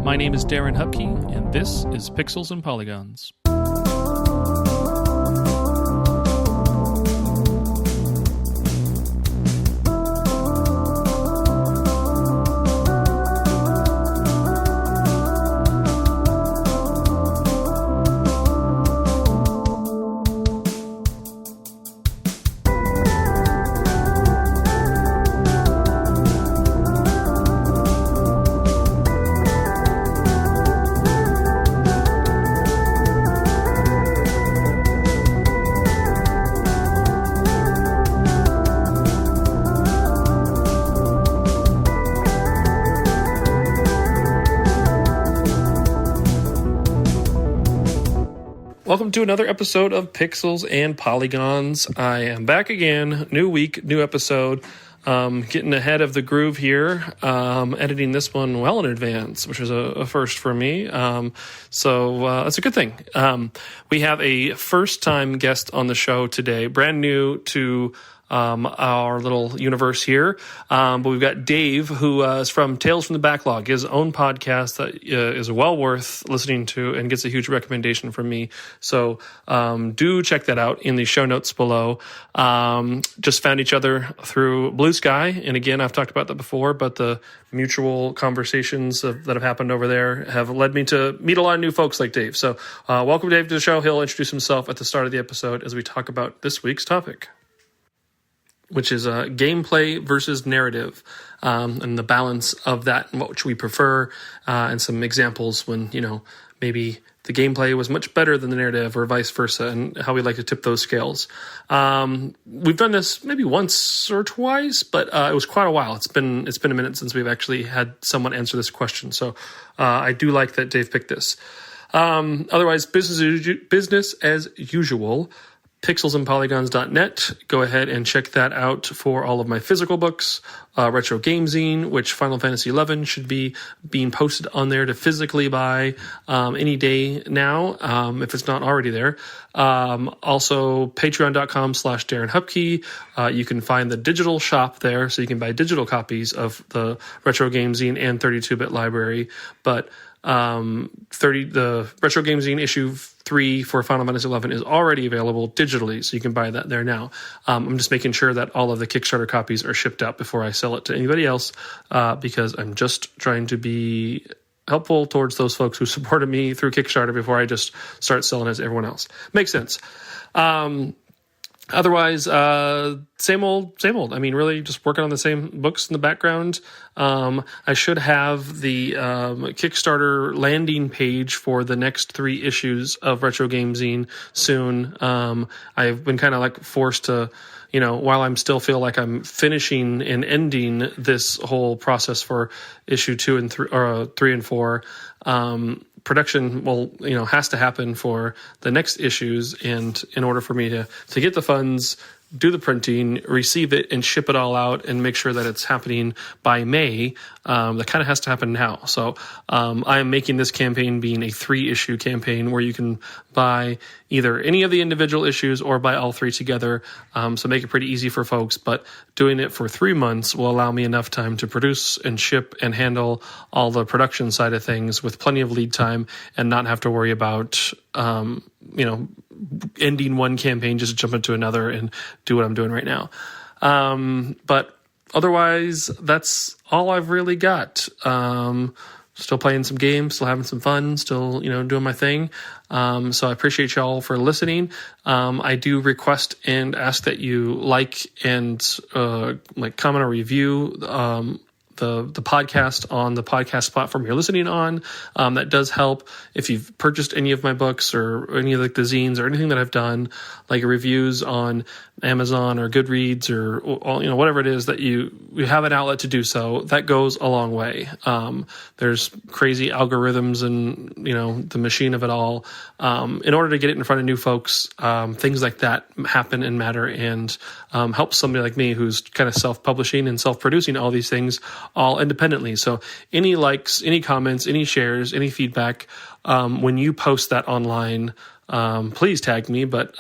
My name is Darren Hupke, and this is Pixels and Polygons. Welcome to another episode of Pixels and Polygons. I am back again, new week, new episode, getting ahead of the groove here, editing this one well in advance, which is a first for me, so that's a good thing. We have a first-time guest on the show today, brand new to our little universe here. But we've got Dave, who is from Tales from the Backlog, his own podcast that is well worth listening to and gets a huge recommendation from me. So do check that out in the show notes below. Just found each other through Blue Sky. And again, I've talked about that before, but the mutual conversations that have happened over there have led me to meet a lot of new folks like Dave. So welcome, Dave, to the show. He'll introduce himself at the start of the episode as we talk about this week's topic, which is gameplay versus narrative, and the balance of that and which we prefer, and some examples when, maybe the gameplay was much better than the narrative or vice versa, and how we like to tip those scales. We've done this maybe once or twice, but it was quite a while. It's been a minute since we've actually had someone answer this question. So I do like that Dave picked this. Otherwise, business as usual. Pixelsandpolygons.net. Go ahead and check that out for all of my physical books. Retro Game Zine, which Final Fantasy XI should be being posted on there to physically buy any day now, if it's not already there. Also, patreon.com/Darren Hupke. You can find the digital shop there, so you can buy digital copies of the Retro Game Zine and 32-bit library. But the Retro Game Zine issue 3 for Final Fantasy XI is already available digitally, so you can buy that there now. I'm just making sure that all of the Kickstarter copies are shipped out before I sell it to anybody else, because I'm just trying to be helpful towards those folks who supported me through Kickstarter before I just start selling as everyone else. Makes sense. Otherwise, same old. I mean, really just working on the same books in the background. I should have the Kickstarter landing page for the next 3 issues of Retro Game Zine soon. I've been kind of forced to, while I'm still feel like I'm finishing and ending this whole process for issue 2 and 3 and 4, production has to happen for the next issues, and in order for me to get the funds, do the printing, receive it, and ship it all out, and make sure that it's happening by May, that kind of has to happen now. So I am making this campaign being a 3-issue campaign where you can buy either any of the individual issues or buy all 3 together. So make it pretty easy for folks, but doing it for 3 months will allow me enough time to produce and ship and handle all the production side of things with plenty of lead time, and not have to worry about ending one campaign, just jump into another and do what I'm doing right now. But otherwise, that's all I've really got. Still playing some games, still having some fun, still, doing my thing. So I appreciate y'all for listening. I do request and ask that you like and comment or review the podcast on the podcast platform you're listening on. That does help. If you've purchased any of my books or any of the zines or anything that I've done, like reviews on Amazon or Goodreads or whatever it is that you have an outlet to do so, that goes a long way. There's crazy algorithms and the machine of it all. In order to get it in front of new folks, things like that happen and matter, and help somebody like me who's kind of self-publishing and self-producing all these things all independently. So any likes, any comments, any shares, any feedback, when you post that online, please tag me. But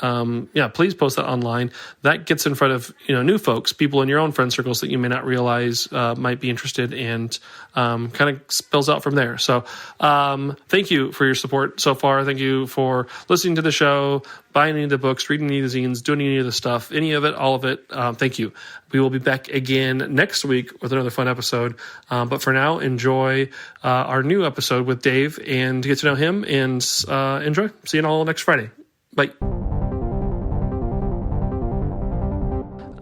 please post that online. That gets in front of new folks, people in your own friend circles that you may not realize might be interested, and kind of spills out from there. So thank you for your support so far. Thank you for listening to the show, buying any of the books, reading any of the zines, doing any of the stuff, any of it, all of it. Thank you. We will be back again next week with another fun episode. But for now, enjoy our new episode with Dave and get to know him, and enjoy. See you all next Friday. Bye.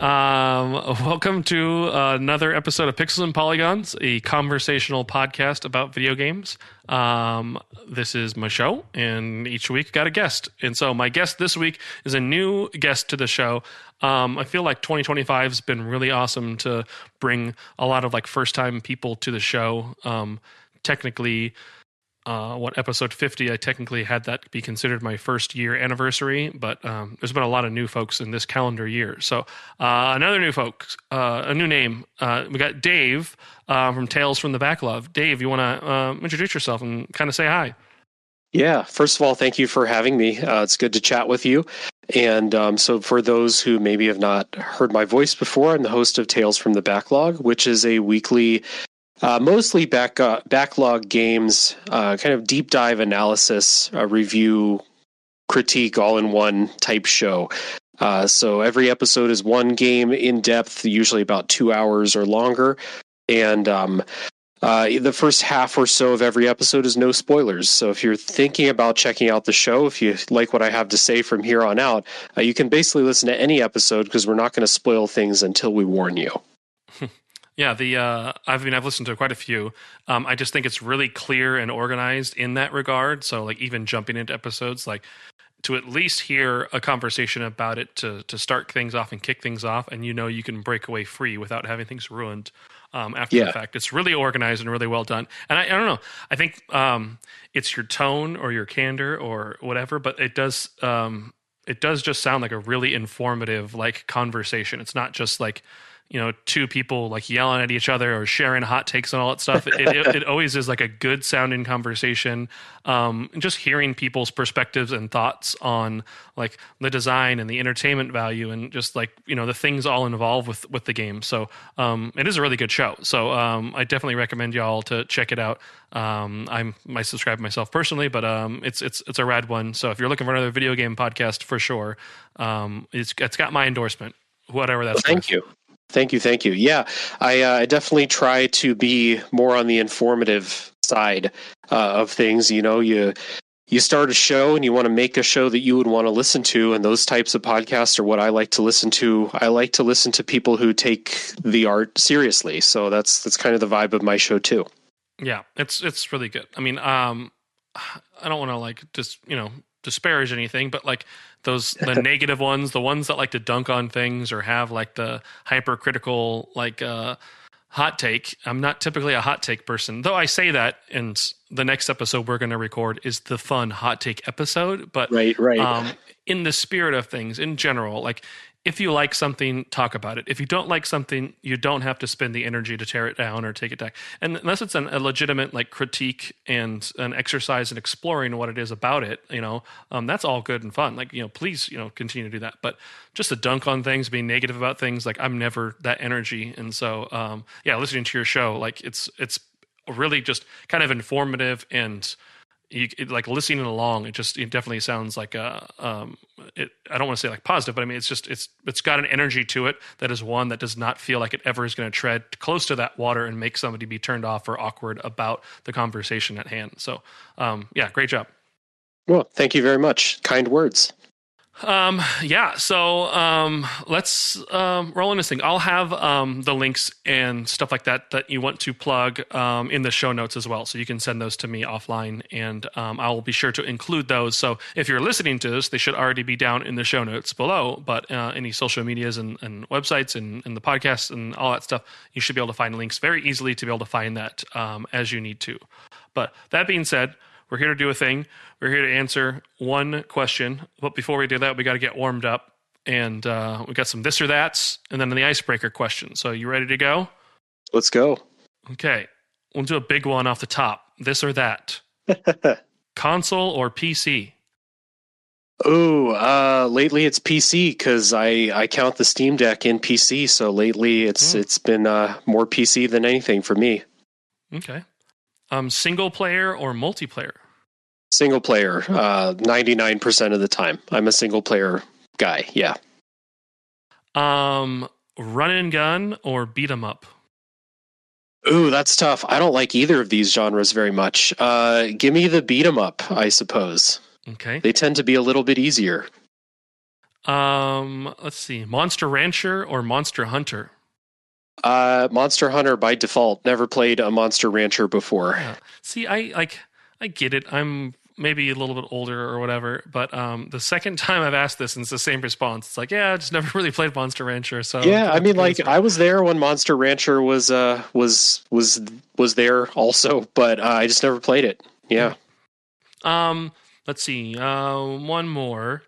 Welcome to another episode of Pixels and Polygons, a conversational podcast about video games. This is my show, and each week got a guest. And so my guest this week is a new guest to the show. I feel like 2025 has been really awesome to bring a lot of first-time people to the show. Technically, episode 50, I technically had that be considered my first year anniversary, but there's been a lot of new folks in this calendar year. So another new folks, a new name. We got Dave from Tales from the Backlog. Dave, you want to introduce yourself and kind of say hi? Yeah, first of all, thank you for having me. It's good to chat with you. And so for those who maybe have not heard my voice before, I'm the host of Tales from the Backlog, which is a weekly mostly backlog games, kind of deep dive analysis, review, critique, all in one type show. So every episode is one game in depth, usually about 2 hours or longer. And the first half or so of every episode is no spoilers. So if you're thinking about checking out the show, if you like what I have to say from here on out, you can basically listen to any episode because we're not going to spoil things until we warn you. Yeah, I've listened to quite a few. I just think it's really clear and organized in that regard. So even jumping into episodes, to at least hear a conversation about it to start things off and kick things off, and you can break away free without having things ruined after the fact. It's really organized and really well done. And I don't know, I think it's your tone or your candor or whatever, but it does just sound like a really informative conversation. It's not just two people yelling at each other or sharing hot takes and all that stuff. It always is a good sounding conversation. Just hearing people's perspectives and thoughts on the design and the entertainment value and just the things all involved with the game. So it is a really good show. So I definitely recommend y'all to check it out. I subscribe myself personally, but it's a rad one. So if you're looking for another video game podcast, for sure, it's got my endorsement, whatever that's. Thank you. Thank you. Yeah, I definitely try to be more on the informative side of things. You start a show and you want to make a show that you would want to listen to, and those types of podcasts are what I like to listen to. I like to listen to people who take the art seriously. So that's kind of the vibe of my show too. Yeah, it's really good. I mean, I don't want to just disparage anything, but the negative ones, the ones that like to dunk on things or have the hypercritical hot take. I'm not typically a hot take person, though I say that, and the next episode we're going to record is the fun hot take episode. But right. In the spirit of things in general, if you like something, talk about it. If you don't like something, you don't have to spend the energy to tear it down or take it down. And unless it's a legitimate critique and an exercise in exploring what it is about it, that's all good and fun. Please, continue to do that. But just to dunk on things, being negative about things, I'm never that energy. And so, listening to your show, it's really just kind of informative and listening along. It definitely sounds like I don't want to say positive, but I mean, it's got an energy to it that is one that does not feel like it ever is going to tread close to that water and make somebody be turned off or awkward about the conversation at hand. So, great job. Well, thank you very much. Kind words. So let's roll in this thing. I'll have the links and stuff like that you want to plug in the show notes as well. So you can send those to me offline, and I'll be sure to include those. So if you're listening to this, they should already be down in the show notes below. But any social medias and websites and the podcasts and all that stuff, you should be able to find links very easily to be able to find that as you need to. But that being said, we're here to do a thing. We're here to answer one question. But before we do that, we got to get warmed up. And we got some this or that's, and then the icebreaker question. So you ready to go? Let's go. Okay. We'll do a big one off the top. This or that. Console or PC? Oh, lately it's PC because I count the Steam Deck in PC. So lately it's been more PC than anything for me. Okay. Single player or multiplayer? Single player, 99% of the time. I'm a single player guy. Yeah. Run and gun or beat 'em up? Ooh, that's tough. I don't like either of these genres very much. Give me the beat 'em up, I suppose. Okay. They tend to be a little bit easier. Let's see. Monster Rancher or Monster Hunter? Monster Hunter by default. Never played a Monster Rancher before. Yeah. See, I get it. I'm maybe a little bit older or whatever, but the second time I've asked this and it's the same response. It's like, yeah, I just never really played Monster Rancher. So yeah, I mean, like I was there when Monster Rancher was there also, but I just never played it. Yeah. Let's see. One more.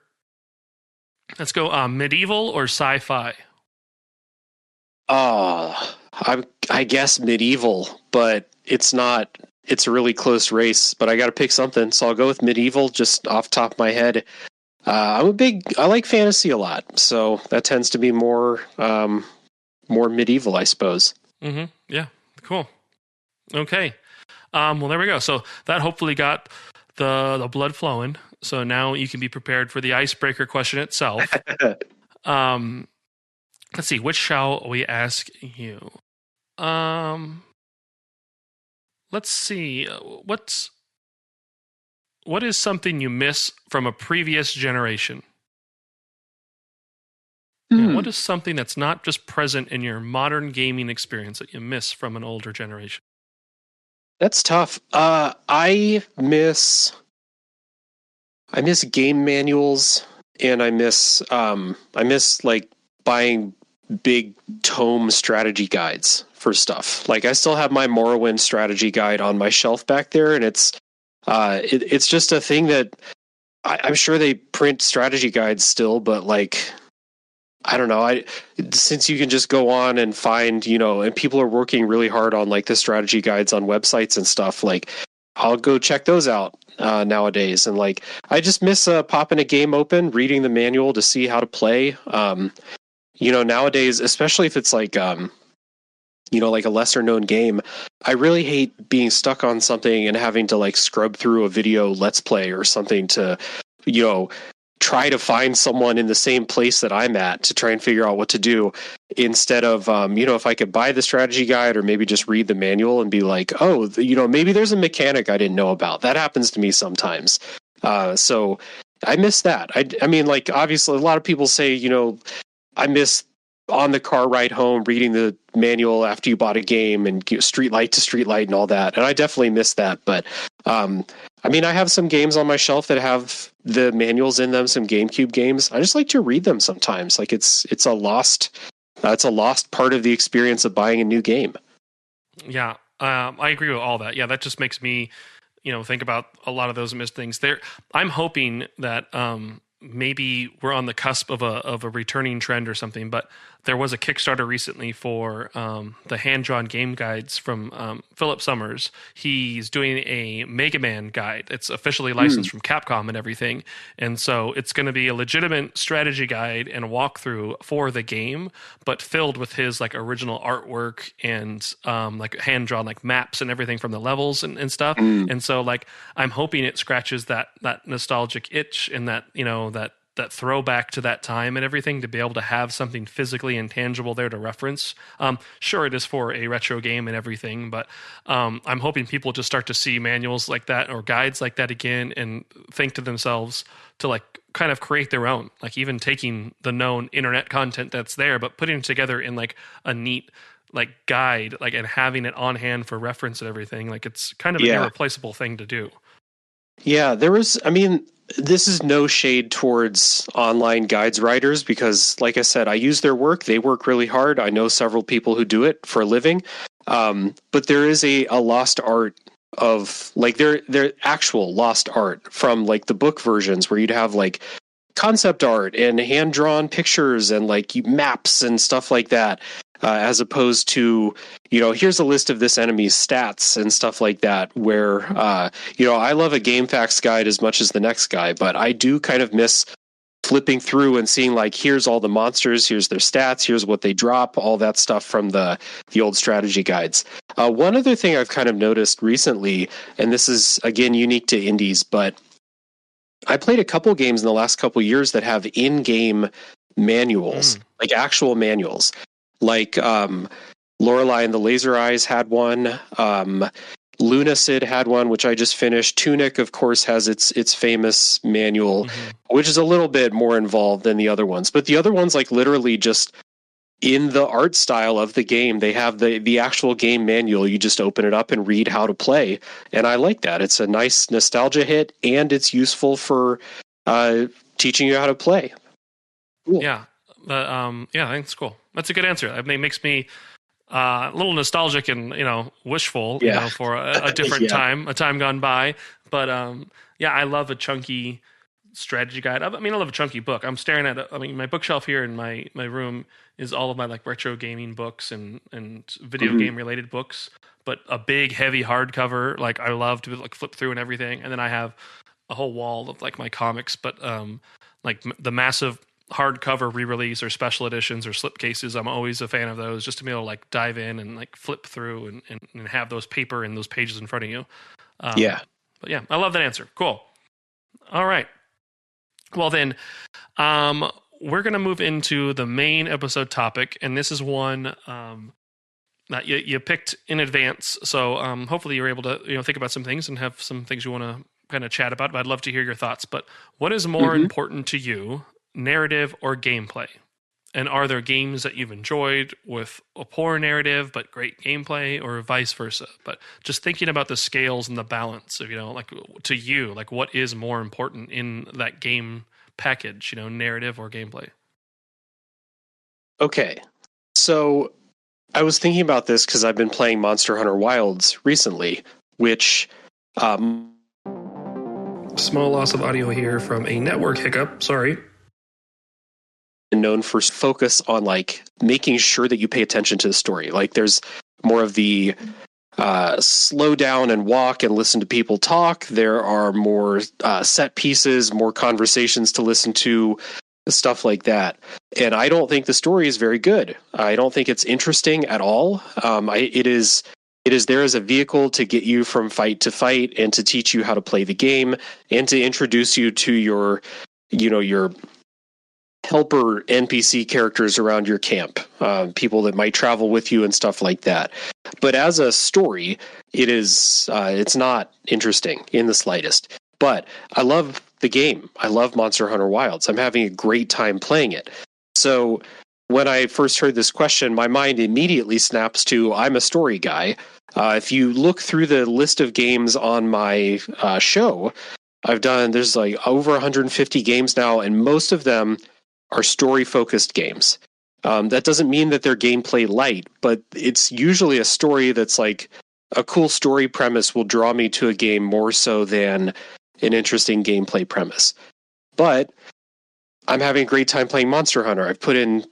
Let's go. Medieval or sci-fi? Oh, I guess medieval, but it's not. It's a really close race, but I got to pick something, so I'll go with medieval just off the top of my head. I like fantasy a lot, so that tends to be more medieval, I suppose. Mm-hmm. Yeah, cool. Okay. Well, there we go. So that hopefully got the blood flowing. So now you can be prepared for the icebreaker question itself. Let's see. Which shall we ask you? Let's see. What is something you miss from a previous generation? Yeah, what is something that's not just present in your modern gaming experience that you miss from an older generation? That's tough. I miss game manuals, and I miss like buying big tome strategy guides for stuff. Like I still have my Morrowind strategy guide on my shelf back there, and it's just a thing that I'm sure they print strategy guides still, but like I don't know. Since you can just go on and find, and people are working really hard on like the strategy guides on websites and stuff. Like I'll go check those out nowadays, and like I just miss popping a game open, reading the manual to see how to play. Nowadays, especially if it's like like a lesser known game, I really hate being stuck on something and having to like scrub through a video let's play or something to, try to find someone in the same place that I'm at to try and figure out what to do, instead of, if I could buy the strategy guide or maybe just read the manual and be like, oh, maybe there's a mechanic I didn't know about. That happens to me sometimes. So I miss that. I mean, like, obviously a lot of people say, I miss on the car ride home reading the manual after you bought a game and street light to street light and all that. And I definitely miss that. But I mean, I have some games on my shelf that have the manuals in them, some GameCube games. I just like to read them sometimes. Like it's a lost part of the experience of buying a new game. Yeah, I agree with all that. Yeah, that just makes me, think about a lot of those missed things. I'm hoping that maybe we're on the cusp of a returning trend or something, but there was a Kickstarter recently for the hand-drawn game guides from Philip Summers. He's doing a Mega Man guide. It's officially licensed from Capcom and everything. And so it's going to be a legitimate strategy guide and a walkthrough for the game, but filled with his like original artwork and like hand-drawn like maps and everything from the levels and stuff. And so like I'm hoping it scratches that nostalgic itch and that, that throwback to that time and everything, to be able to have something physically and tangible there to reference. Sure, it is for a retro game and everything, but I'm hoping people just start to see manuals like that or guides like that again and think to themselves to like kind of create their own, like even taking the known internet content that's there, but putting it together in like a neat like guide, like, and having it on hand for reference and everything. Like it's kind of an irreplaceable thing to do. Yeah, this is no shade towards online guides writers because, like I said, I use their work. They work really hard. I know several people who do it for a living. But there is a lost art of, like, their actual lost art from, like, the book versions where you'd have, like, concept art and hand-drawn pictures and, like, maps and stuff like that. as opposed to, here's a list of this enemy's stats and stuff like that, where, I love a game facts guide as much as the next guy, but I do kind of miss flipping through and seeing like, here's all the monsters, here's their stats, here's what they drop, all that stuff from the old strategy guides. One other thing I've kind of noticed recently, and this is again unique to indies, but I played a couple games in the last couple years that have in-game manuals, like actual manuals, like Lorelei and the Laser Eyes had one. Lunacid had one, which I just finished. Tunic, of course, has its famous manual, which is a little bit more involved than the other ones. But the other ones, like literally just in the art style of the game, they have the actual game manual. You just open it up and read how to play. And I like that. It's a nice nostalgia hit, and it's useful for teaching you how to play. Cool. Yeah. I think it's cool. That's a good answer. I mean, it makes me a little nostalgic and, wishful, for a different time, a time gone by. But I love a chunky strategy guide. I love a chunky book. I'm staring at my bookshelf here in my room is all of my like retro gaming books and video game related books, but a big heavy hardcover. Like I love to like flip through and everything. And then I have a whole wall of like my comics, but like the massive hardcover re-release or special editions or slipcases, I'm always a fan of those, just to be able to like dive in and like flip through and have those paper and those pages in front of you. But yeah, I love that answer. Cool. All right. Well then, we're going to move into the main episode topic, and this is one that you picked in advance. So hopefully you're able to think about some things and have some things you want to kind of chat about. But I'd love to hear your thoughts. But what is more important to you, narrative or gameplay? And are there games that you've enjoyed with a poor narrative but great gameplay, or vice versa? But just thinking about the scales and the balance of, like to you, like what is more important in that game package, narrative or gameplay? Okay. So I was thinking about this because I've been playing Monster Hunter Wilds recently, which small loss of audio here from a network hiccup. Sorry. Known for focus on like making sure that you pay attention to the story. Like there's more of the slow down and walk and listen to people talk. There are more set pieces, more conversations to listen to, stuff like that. And I don't think the story is very good. I don't think it's interesting at all. It is there as a vehicle to get you from fight to fight and to teach you how to play the game and to introduce you to your helper NPC characters around your camp, people that might travel with you and stuff like that. But as a story, it's not interesting in the slightest. But I love the game. I love Monster Hunter Wilds. I'm having a great time playing it. So when I first heard this question, my mind immediately snaps to, I'm a story guy. If you look through the list of games on my show, there's like over 150 games now, and most of them are story-focused games. That doesn't mean that they're gameplay light, but it's usually a story that's like a cool story premise will draw me to a game more so than an interesting gameplay premise. But I'm having a great time playing Monster Hunter. I've put in,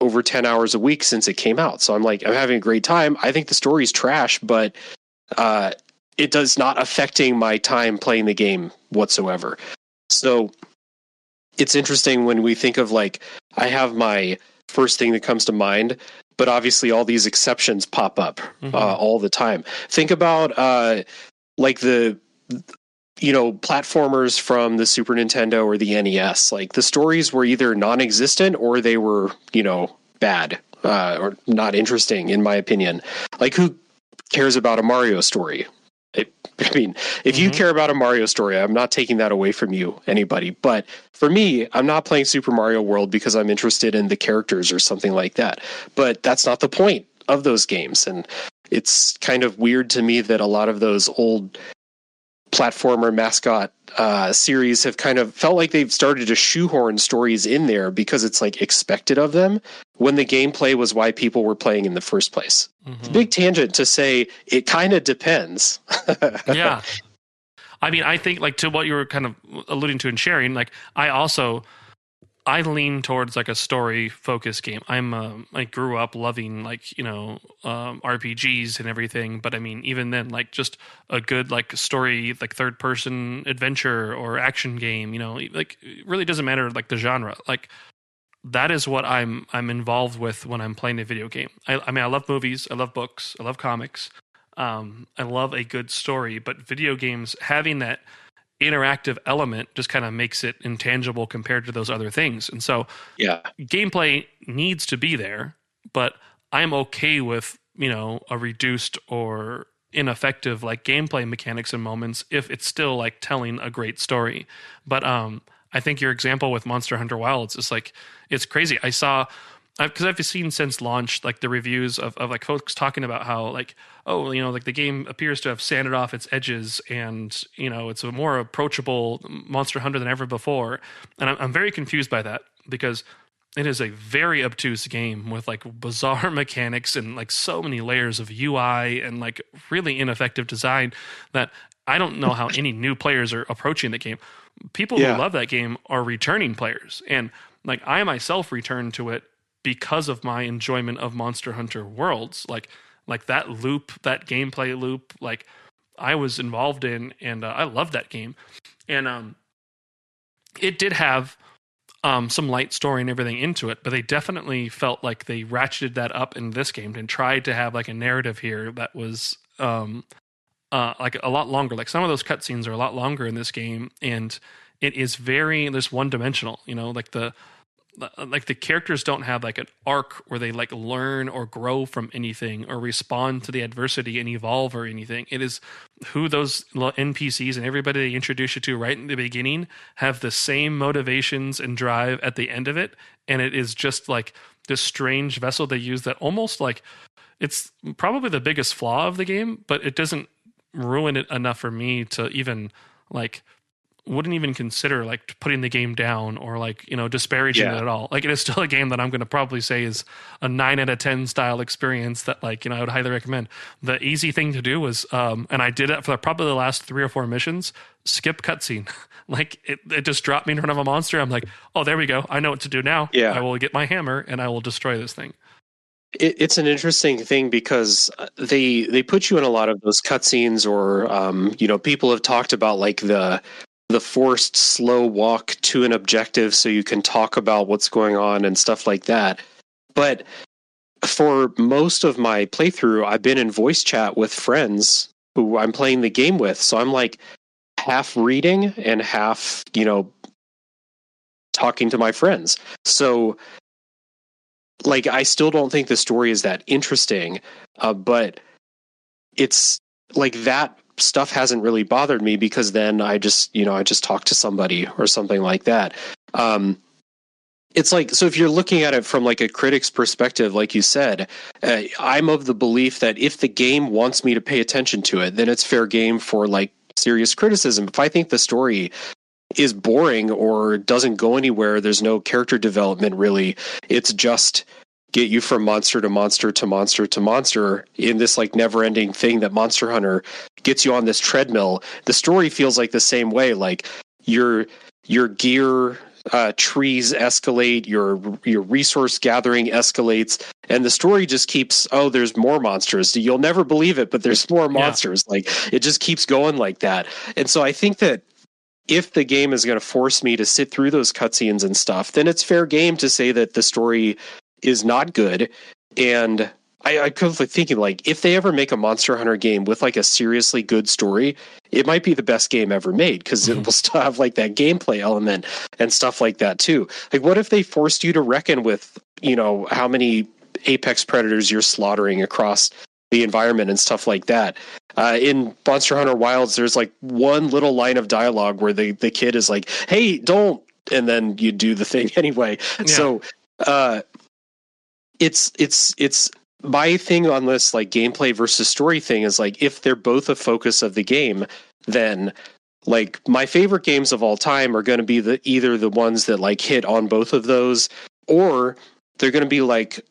over 10 hours a week since it came out. So I'm having a great time. I think the story's trash, but it does not affecting my time playing the game whatsoever. So it's interesting when we think of like, I have my first thing that comes to mind, but obviously all these exceptions pop up all the time. Think about like the platformers from the Super Nintendo or the NES. Like the stories were either non-existent or they were, bad or not interesting, in my opinion. Like who cares about a Mario story? If you care about a Mario story, I'm not taking that away from you, anybody. But for me, I'm not playing Super Mario World because I'm interested in the characters or something like that. But that's not the point of those games. And it's kind of weird to me that a lot of those old platformer mascot series have kind of felt like they've started to shoehorn stories in there because it's like expected of them when the gameplay was why people were playing in the first place. It's a big tangent to say it kind of depends. Yeah. I think like to what you were kind of alluding to and sharing, like I also I lean towards like a story focused game. I grew up loving like, RPGs and everything, but I mean, even then, like just a good like story, like third person adventure or action game, like it really doesn't matter like the genre. Like that is what I'm involved with when I'm playing a video game. I mean, I love movies, I love books, I love comics. I love a good story, but video games having that interactive element just kind of makes it intangible compared to those other things. And so Yeah. gameplay needs to be there, but I'm okay with, a reduced or ineffective like gameplay mechanics and moments if it's still like telling a great story. But I think your example with Monster Hunter Wilds is like, it's crazy. Because I've seen since launch like the reviews of like folks talking about how like, oh, like the game appears to have sanded off its edges and it's a more approachable Monster Hunter than ever before. And I'm very confused by that because it is a very obtuse game with like bizarre mechanics and like so many layers of UI and like really ineffective design that I don't know how any new players are approaching the game. People who love that game are returning players, and like I myself returned to it because of my enjoyment of Monster Hunter Worlds, like that loop, that gameplay loop, like I was involved in, and I loved that game. And it did have some light story and everything into it, but they definitely felt like they ratcheted that up in this game and tried to have like a narrative here that was like a lot longer. Like some of those cutscenes are a lot longer in this game, and it is very this one dimensional. Like the characters don't have like an arc where they like learn or grow from anything or respond to the adversity and evolve or anything. It is who those NPCs and everybody they introduce you to right in the beginning have the same motivations and drive at the end of it. And it is just like this strange vessel they use that almost like it's probably the biggest flaw of the game, but it doesn't ruin it enough for me to even like wouldn't even consider like putting the game down or like disparaging it at all. Like it is still a game that I'm going to probably say is a 9 out of 10 style experience that like I would highly recommend. The easy thing to do was and I did it for probably the last 3 or 4 missions, skip cutscene. Like it just dropped me in front of a monster. I'm like, oh, there we go, I know what to do now. I will get my hammer and I will destroy this thing. It's an interesting thing because they put you in a lot of those cutscenes, or people have talked about like the forced slow walk to an objective so you can talk about what's going on and stuff like that. But for most of my playthrough, I've been in voice chat with friends who I'm playing the game with. So I'm like half reading and half, talking to my friends. So like, I still don't think the story is that interesting, but it's like that stuff hasn't really bothered me because then I just talk to somebody or something like that. It's like, so if you're looking at it from like a critic's perspective, like you said, I'm of the belief that if the game wants me to pay attention to it, then it's fair game for like serious criticism. If I think the story is boring or doesn't go anywhere, there's no character development really, it's just get you from monster to monster to monster to monster in this like never-ending thing that Monster Hunter gets you on this treadmill. The story feels like the same way. Like your gear trees escalate, your resource gathering escalates, and the story just keeps, oh, there's more monsters. You'll never believe it, but there's more monsters. Like it just keeps going like that. And so I think that if the game is going to force me to sit through those cutscenes and stuff, then it's fair game to say that the story is not good. And I was thinking, like, if they ever make a Monster Hunter game with like a seriously good story, it might be the best game ever made because it will still have like that gameplay element and stuff like that too. Like, what if they forced you to reckon with, how many apex predators you're slaughtering across the environment and stuff like that? In Monster Hunter Wilds, there's like one little line of dialogue where the kid is like, "Hey, don't," and then you do the thing anyway. Yeah. So it's my thing on this like gameplay versus story thing is like, if they're both a focus of the game, then like my favorite games of all time are going to be either the ones that like hit on both of those, or they're going to be like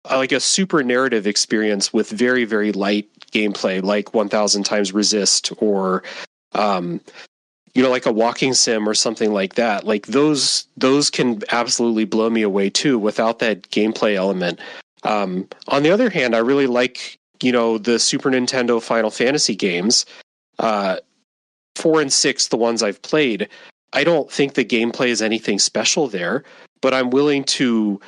a super narrative experience with very, very light gameplay, like 1000 times resist, or like a walking sim or something like that. Like those can absolutely blow me away too without that gameplay element. On the other hand, I really like, the Super Nintendo Final Fantasy games, 4 and 6, the ones I've played. I don't think the gameplay is anything special there, but I'm willing to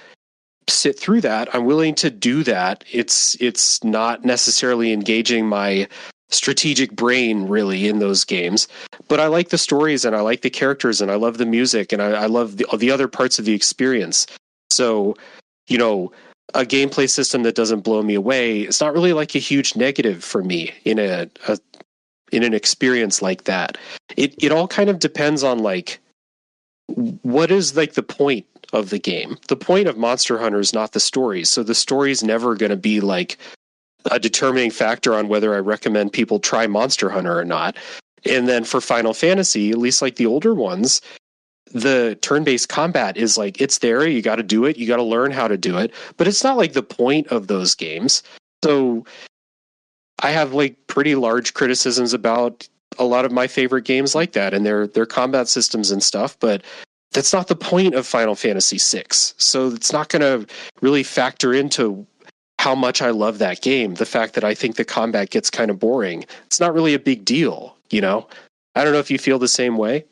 sit through that. I'm willing to do that. It's not necessarily engaging my strategic brain really in those games, but I like the stories and I like the characters and I love the music and I love the other parts of the experience. So, a gameplay system that doesn't blow me away, it's not really like a huge negative for me in an experience like that. It all kind of depends on like what is like the point of the game. The point of Monster Hunter is not the stories. So the story is never going to be like a determining factor on whether I recommend people try Monster Hunter or not. And then for Final Fantasy, at least like the older ones, the turn-based combat is like, it's there, you got to do it, you got to learn how to do it, but it's not like the point of those games. So I have like pretty large criticisms about a lot of my favorite games like that and their combat systems and stuff, but that's not the point of Final Fantasy VI. So it's not going to really factor into how much I love that game. The fact that I think the combat gets kind of boring, it's not really a big deal, I don't know if you feel the same way.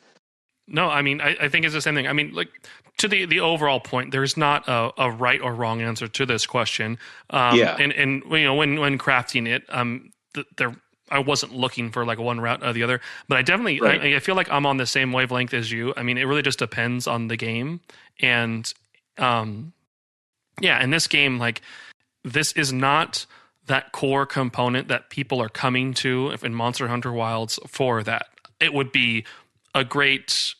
No, I mean, I think it's the same thing. I mean, like, to the overall point, there's not a right or wrong answer to this question. And when crafting it, I wasn't looking for like one route or the other, but I definitely, I feel like I'm on the same wavelength as you. I mean, it really just depends on the game. And, in this game, like, this is not that core component that people are coming to in Monster Hunter Wilds for that. It would be a great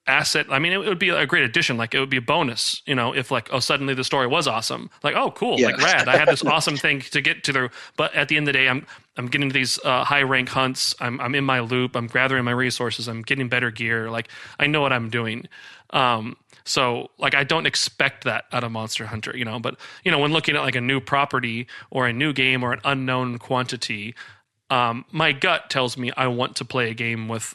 asset. I mean, it would be a great addition. Like, it would be a bonus, if like, suddenly the story was awesome. Like, oh, cool. Yeah. Like, rad. I had this awesome thing to get to but at the end of the day, I'm getting to these high rank hunts. I'm in my loop. I'm gathering my resources. I'm getting better gear. Like, I know what I'm doing. So like, I don't expect that out of Monster Hunter, but when looking at like a new property or a new game or an unknown quantity, my gut tells me I want to play a game with,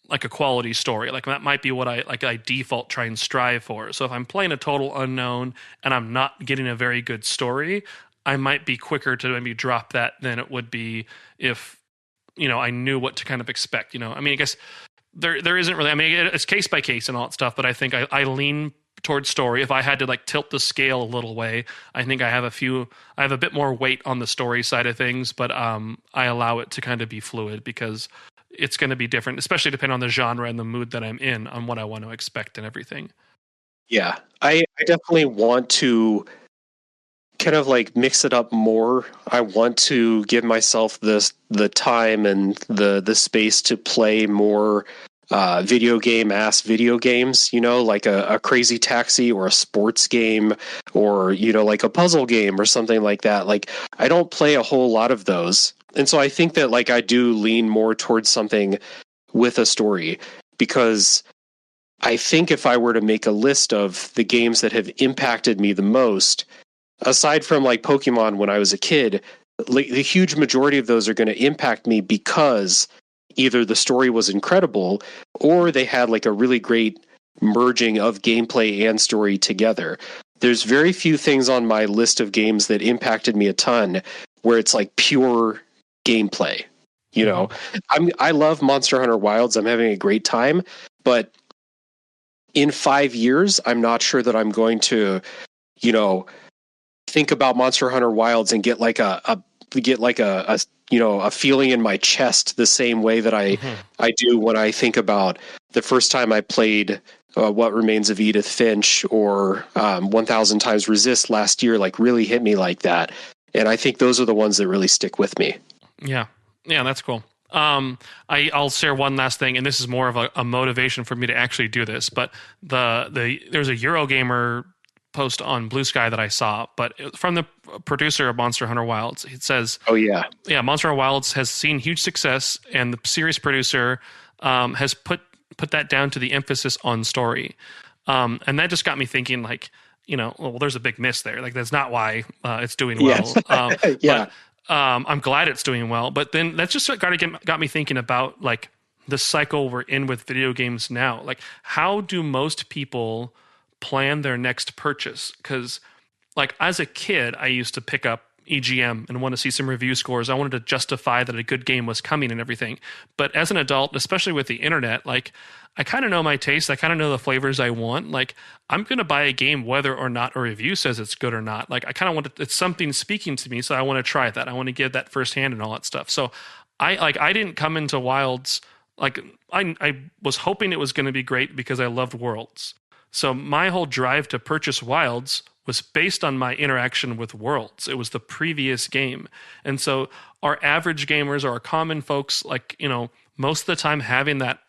like a quality story. Like, that might be what I default try and strive for. So if I'm playing a total unknown and I'm not getting a very good story, I might be quicker to maybe drop that than it would be if, I knew what to kind of expect, I mean, I guess there isn't really, I mean, it's case by case and all that stuff, but I think I lean towards story. If I had to like tilt the scale a little way, I think I have a bit more weight on the story side of things, but I allow it to kind of be fluid because it's going to be different, especially depending on the genre and the mood that I'm in, on what I want to expect and everything. Yeah, I definitely want to kind of like mix it up more. I want to give myself the time and the space to play more video games, like a Crazy Taxi or a sports game or, like a puzzle game or something like that. Like, I don't play a whole lot of those. And so I think that like I do lean more towards something with a story, because I think if I were to make a list of the games that have impacted me the most, aside from like Pokemon when I was a kid, the huge majority of those are going to impact me because either the story was incredible or they had like a really great merging of gameplay and story together. There's very few things on my list of games that impacted me a ton where it's like pure gameplay. I love Monster Hunter Wilds. I'm having a great time, but in 5 years, I'm not sure that I'm going to, think about Monster Hunter Wilds and get like a feeling in my chest the same way that I do when I think about the first time I played What Remains of Edith Finch or 1000 Times Resist last year. Like, really hit me like that, and I think those are the ones that really stick with me. Yeah, that's cool. I'll share one last thing, and this is more of a motivation for me to actually do this. But there's a Eurogamer post on Blue Sky that I saw, but from the producer of Monster Hunter Wilds. It says, Monster Hunter Wilds has seen huge success, and the series producer has put that down to the emphasis on story. And that just got me thinking, like, well, there's a big miss there. Like, that's not why it's doing well. But I'm glad it's doing well. But then that's just what got me thinking about, like, the cycle we're in with video games now. Like, how do most people plan their next purchase? Because, like, as a kid, I used to pick up EGM and want to see some review scores. I wanted to justify that a good game was coming and everything. But as an adult, especially with the internet, like, I kind of know my taste. I kind of know the flavors I want. Like, I'm going to buy a game whether or not a review says it's good or not. Like, I kind of want to, it's something speaking to me, so I want to try that. I want to give that firsthand and all that stuff. So I didn't come into Wilds, like, I was hoping it was going to be great because I loved Worlds. So my whole drive to purchase Wilds was based on my interaction with Worlds. It was the previous game. And so our average gamers, or our common folks, like, you know, most of the time having that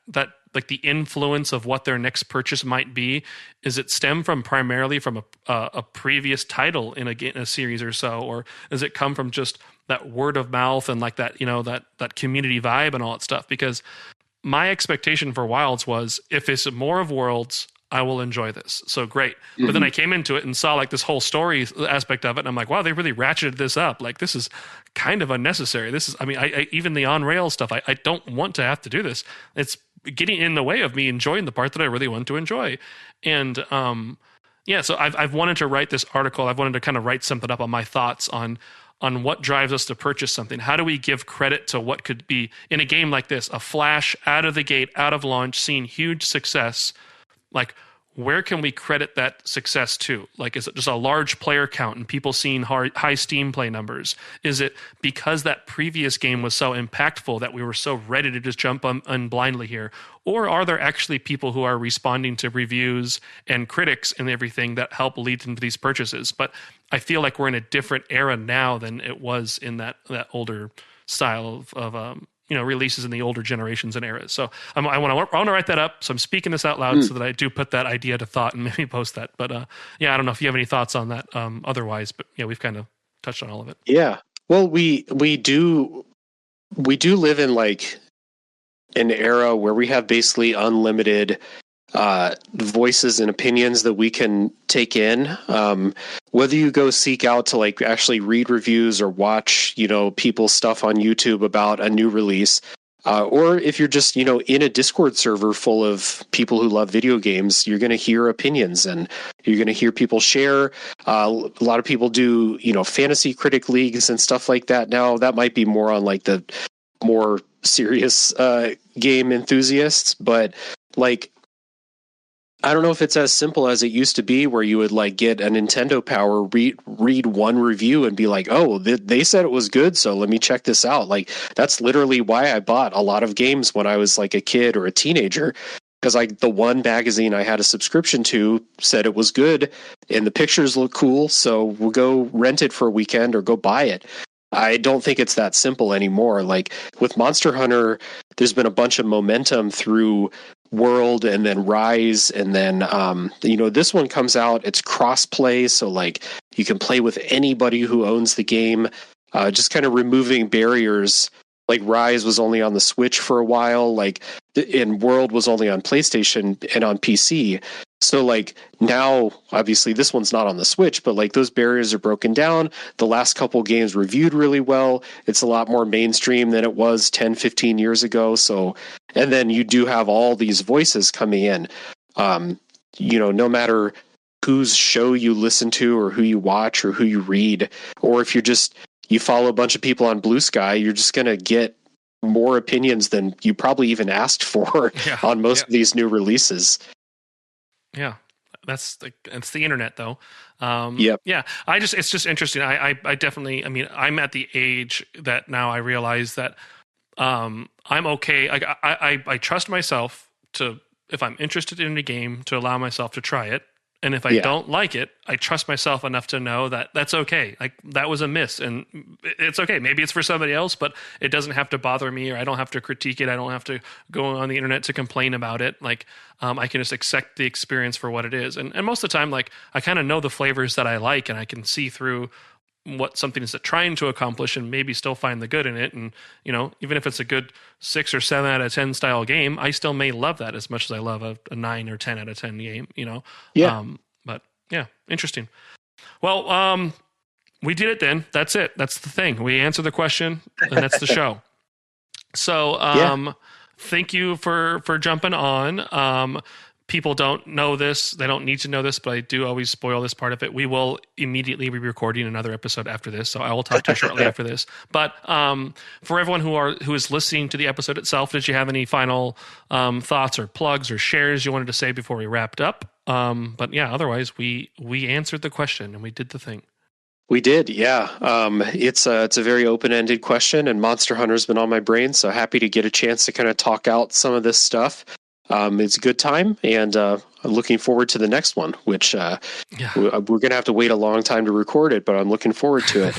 like the influence of what their next purchase might be, is it stem from primarily from a previous title in a series or so, or does it come from just that word of mouth and like that, you know, that community vibe and all that stuff? Because my expectation for Wilds was, if it's more of Worlds, I will enjoy this. So great. Mm-hmm. But then I came into it and saw like this whole story aspect of it. And I'm like, wow, they really ratcheted this up. Like, this is kind of unnecessary. This is, I mean, I even the on-rail stuff, I don't want to have to do this. It's getting in the way of me enjoying the part that I really want to enjoy. And yeah, so I've wanted to write this article. I've wanted to kind of write something up on my thoughts on what drives us to purchase something. How do we give credit to what could be, in a game like this, a flash out of the gate, out of launch, seeing huge success? Like, where can we credit that success to? Like, is it just a large player count and people seeing high Steam play numbers? Is it because that previous game was so impactful that we were so ready to just jump on blindly here? Or are there actually people who are responding to reviews and critics and everything that help lead into these purchases? But I feel like we're in a different era now than it was in that older style of you know, releases in the older generations and eras. So I want to write that up. So I'm speaking this out loud so that I do put that idea to thought and maybe post that. But yeah, I don't know if you have any thoughts on that otherwise, but yeah, we've kind of touched on all of it. Yeah. Well, we do live in like an era where we have basically unlimited voices and opinions that we can take in. Whether you go seek out to like actually read reviews or watch, you know, people's stuff on YouTube about a new release, or if you're just, you know, in a Discord server full of people who love video games, you're going to hear opinions and you're going to hear people share. A lot of people do, you know, fantasy critic leagues and stuff like that. Now that might be more on like the more serious game enthusiasts, but like, I don't know if it's as simple as it used to be, where you would like get a Nintendo Power, read one review and be like, oh, they said it was good, so let me check this out. Like, that's literally why I bought a lot of games when I was like a kid or a teenager, because the one magazine I had a subscription to said it was good and the pictures look cool, so we'll go rent it for a weekend or go buy it. I don't think it's that simple anymore. Like with Monster Hunter, there's been a bunch of momentum through World and then Rise, and then you know, this one comes out, it's cross-play, so like you can play with anybody who owns the game, just kind of removing barriers. Like Rise was only on the Switch for a while, like, and World was only on PlayStation and on PC. So like now, obviously this one's not on the Switch, but like those barriers are broken down. The last couple games reviewed really well. It's a lot more mainstream than it was 10, 15 years ago. So, and then you do have all these voices coming in. You know, no matter whose show you listen to or who you watch or who you read, or if you follow a bunch of people on Blue Sky, you're just going to get more opinions than you probably even asked for on most of these new releases. Yeah, it's the internet though. Yep. Yeah, it's just interesting. I definitely, I mean, I'm at the age that now I realize that I'm okay. I trust myself to, if I'm interested in a game, to allow myself to try it. And if I don't like it, I trust myself enough to know that that's okay. Like, that was a miss and it's okay. Maybe it's for somebody else, but it doesn't have to bother me, or I don't have to critique it. I don't have to go on the internet to complain about it. Like, I can just accept the experience for what it is. And most of the time, like, I kind of know the flavors that I like, and I can see through what something is trying to accomplish and maybe still find the good in it. And, you know, even if it's a good 6 or 7 out of 10 style game, I still may love that as much as I love a 9 or 10 out of 10 game, you know? Yeah. But yeah, interesting. Well, we did it then. That's it. That's the thing. We answered the question and that's the show. So, thank you for jumping on. People don't know this. They don't need to know this, but I do always spoil this part of it. We will immediately be recording another episode after this, so I will talk to you shortly after this. But for everyone who is listening to the episode itself, did you have any final thoughts or plugs or shares you wanted to say before we wrapped up? But yeah, otherwise we answered the question and we did the thing. We did, yeah. It's a very open-ended question, and Monster Hunter's been on my brain, so happy to get a chance to kind of talk out some of this stuff. It's a good time, and I'm looking forward to the next one, which we're going to have to wait a long time to record it, but I'm looking forward to it.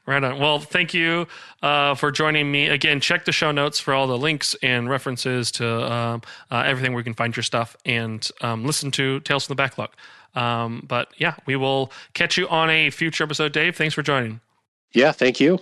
Right on. Well, thank you for joining me. Again, check the show notes for all the links and references to everything where you can find your stuff, and listen to Tales from the Backlog. But yeah, we will catch you on a future episode. Dave, thanks for joining. Yeah, thank you.